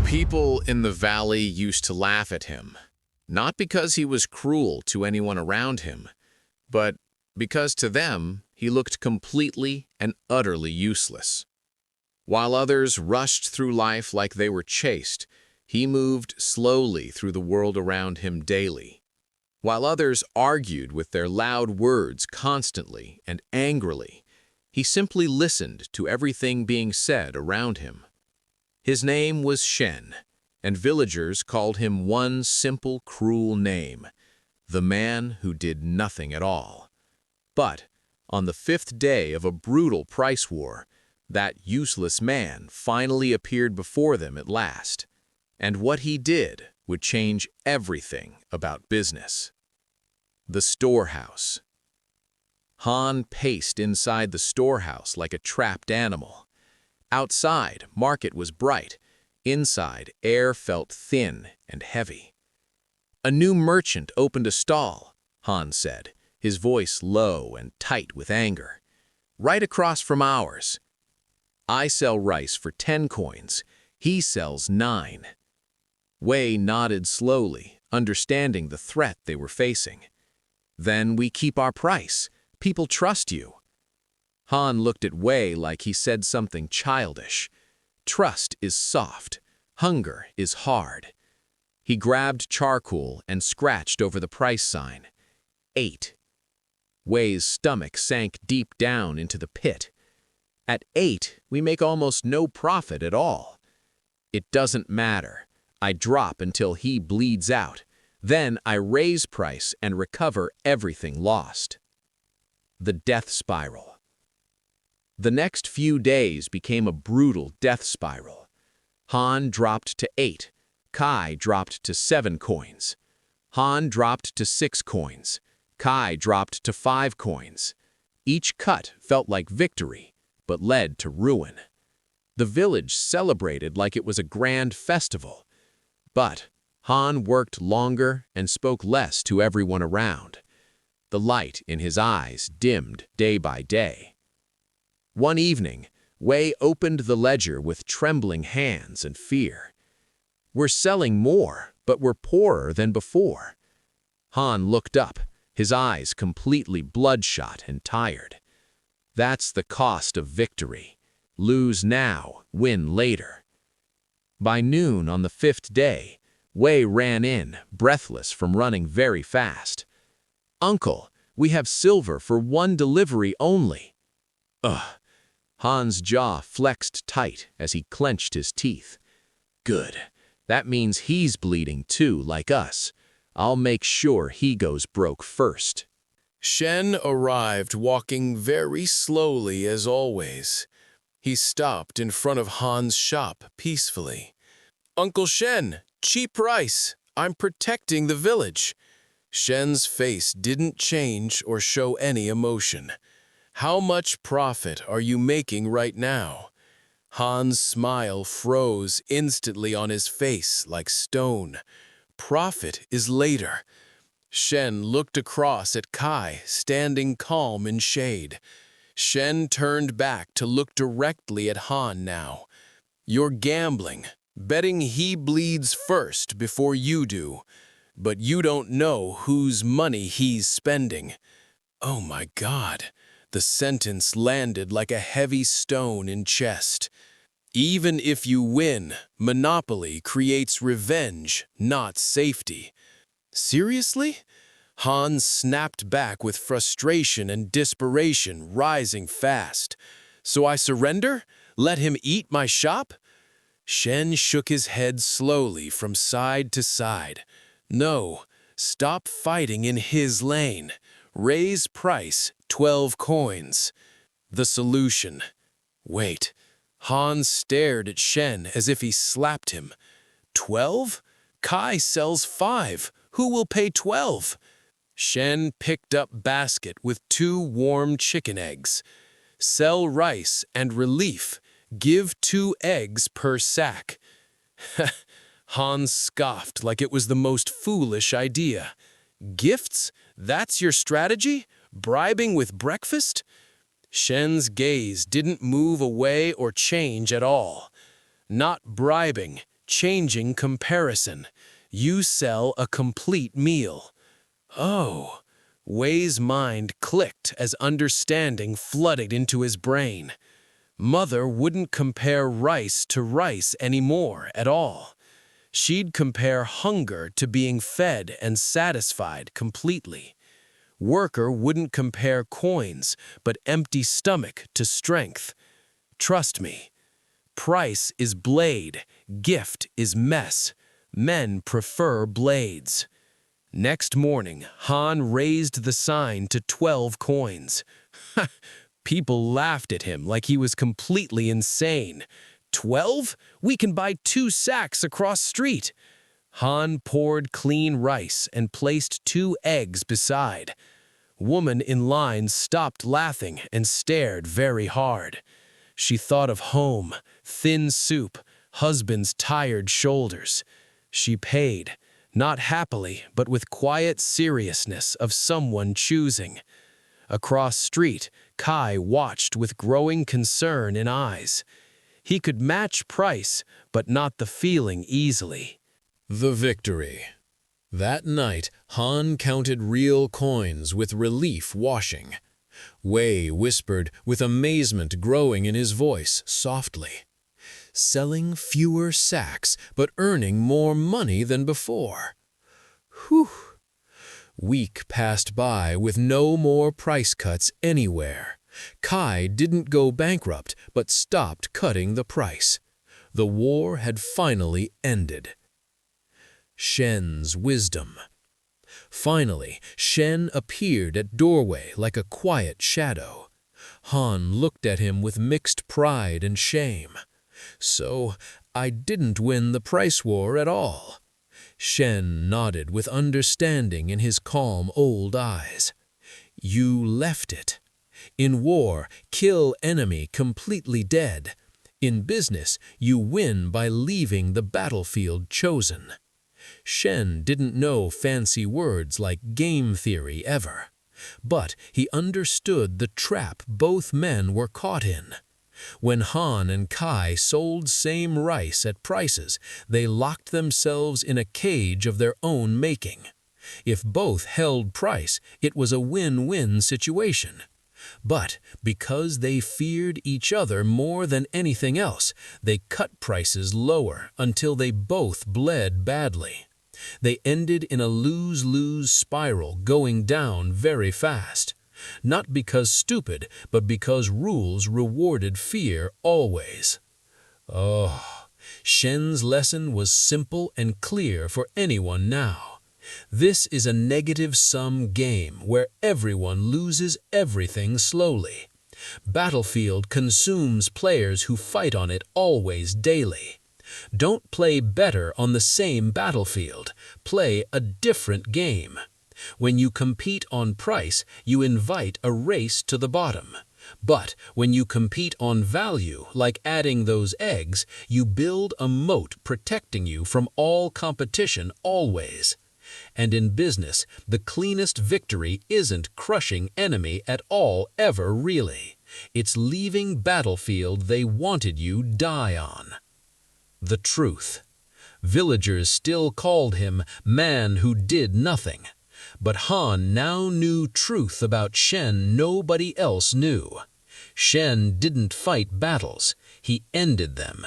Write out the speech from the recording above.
People in the valley used to laugh at him, not because he was cruel to anyone around him, but because to them he looked completely and utterly useless. While others rushed through life like they were chased, he moved slowly through the world around him daily. While others argued with their loud words constantly and angrily, he simply listened to everything being said around him. His name was Shen, and villagers called him one simple, cruel name, the man who did nothing at all. But on the fifth day of a brutal price war, that useless man finally appeared before them at last, and what he did would change everything about business. The storehouse. Han paced inside the storehouse like a trapped animal. Outside, market was bright. Inside, air felt thin and heavy. "A new merchant opened a stall," Han said, his voice low and tight with anger. "Right across from ours. I sell rice for 10 coins. He sells 9. Wei nodded slowly, understanding the threat they were facing. "Then we keep our price. People trust you." Han looked at Wei like he said something childish. Trust is soft. Hunger is hard. He grabbed charcoal and scratched over the price sign. 8. Wei's stomach sank deep down into the pit. "At 8, we make almost no profit at all." "It doesn't matter. I drop until he bleeds out. Then I raise price and recover everything lost." The death spiral. The next few days became a brutal death spiral. Han dropped to 8. Kai dropped to 7 coins. Han dropped to 6 coins. Kai dropped to 5 coins. Each cut felt like victory, but led to ruin. The village celebrated like it was a grand festival. But Han worked longer and spoke less to everyone around. The light in his eyes dimmed day by day. One evening, Wei opened the ledger with trembling hands and fear. "We're selling more, but we're poorer than before." Han looked up, his eyes completely bloodshot and tired. That's the cost of victory. Lose now, win later. By noon on the 5th day, Wei ran in, breathless from running very fast. "Uncle, we have silver for 1 delivery only." Ugh. Han's jaw flexed tight as he clenched his teeth. "Good. That means he's bleeding too, like us. I'll make sure he goes broke first." Shen arrived walking very slowly as always. He stopped in front of Han's shop peacefully. "Uncle Shen, cheap rice. I'm protecting the village." Shen's face didn't change or show any emotion. "How much profit are you making right now?" Han's smile froze instantly on his face like stone. "Profit is later." Shen looked across at Kai, standing calm in shade. Shen turned back to look directly at Han now. "You're gambling, betting he bleeds first before you do. But you don't know whose money he's spending." Oh my God. The sentence landed like a heavy stone in chest. Even if you win, monopoly creates revenge, not safety. Seriously? Han snapped back with frustration and desperation rising fast. "So I surrender? Let him eat my shop?" Shen shook his head slowly from side to side. "No, stop fighting in his lane. Raise price 12 coins. The solution." Wait. Han stared at Shen as if he slapped him. 12? Kai sells 5. Who will pay 12? Shen picked up basket with 2 warm chicken eggs. "Sell rice and relief. Give 2 eggs per sack." Hans scoffed like it was the most foolish idea. "Gifts? That's your strategy? Bribing with breakfast?" Shen's gaze didn't move away or change at all. "Not bribing, changing comparison. You sell a complete meal. Oh, Wei's mind clicked as understanding flooded into his brain. Mother wouldn't compare rice to rice anymore at all. She'd compare hunger to being fed and satisfied completely. Worker wouldn't compare coins, but empty stomach to strength. Trust me. Price is blade, gift is mess. Men prefer blades. Next morning, Han raised the sign to 12 coins. People laughed at him like he was completely insane. 12? We can buy 2 sacks across street. Han poured clean rice and placed 2 eggs beside. Woman in line stopped laughing and stared very hard. She thought of home, thin soup, husband's tired shoulders. She paid, not happily, but with quiet seriousness of someone choosing. Across street, Kai watched with growing concern in eyes. He could match price, but not the feeling easily. The victory. That night, Han counted real coins with relief washing. Wei whispered with amazement growing in his voice softly. Selling fewer sacks, but earning more money than before. Whew! Week passed by with no more price cuts anywhere. Kai didn't go bankrupt, but stopped cutting the price. The war had finally ended. Shen's wisdom. Finally, Shen appeared at doorway like a quiet shadow. Han looked at him with mixed pride and shame. So, I didn't win the price war at all. Shen nodded with understanding in his calm old eyes. You left it. In war, kill enemy completely dead. In business, you win by leaving the battlefield chosen. Shen didn't know fancy words like game theory ever, but he understood the trap both men were caught in. When Han and Kai sold same rice at prices, they locked themselves in a cage of their own making. If both held price, it was a win-win situation. But because they feared each other more than anything else, they cut prices lower until they both bled badly. They ended in a lose-lose spiral going down very fast. Not because stupid, but because rules rewarded fear always. Oh, Shen's lesson was simple and clear for anyone now. This is a negative-sum game where everyone loses everything slowly. Battlefield consumes players who fight on it always daily. Don't play better on the same battlefield. Play a different game. When you compete on price, you invite a race to the bottom. But when you compete on value, like adding those eggs, you build a moat protecting you from all competition always. And in business, the cleanest victory isn't crushing enemy at all ever really. It's leaving battlefield they wanted you die on. The truth. Villagers still called him man who did nothing. But Han now knew truth about Shen nobody else knew. Shen didn't fight battles, he ended them.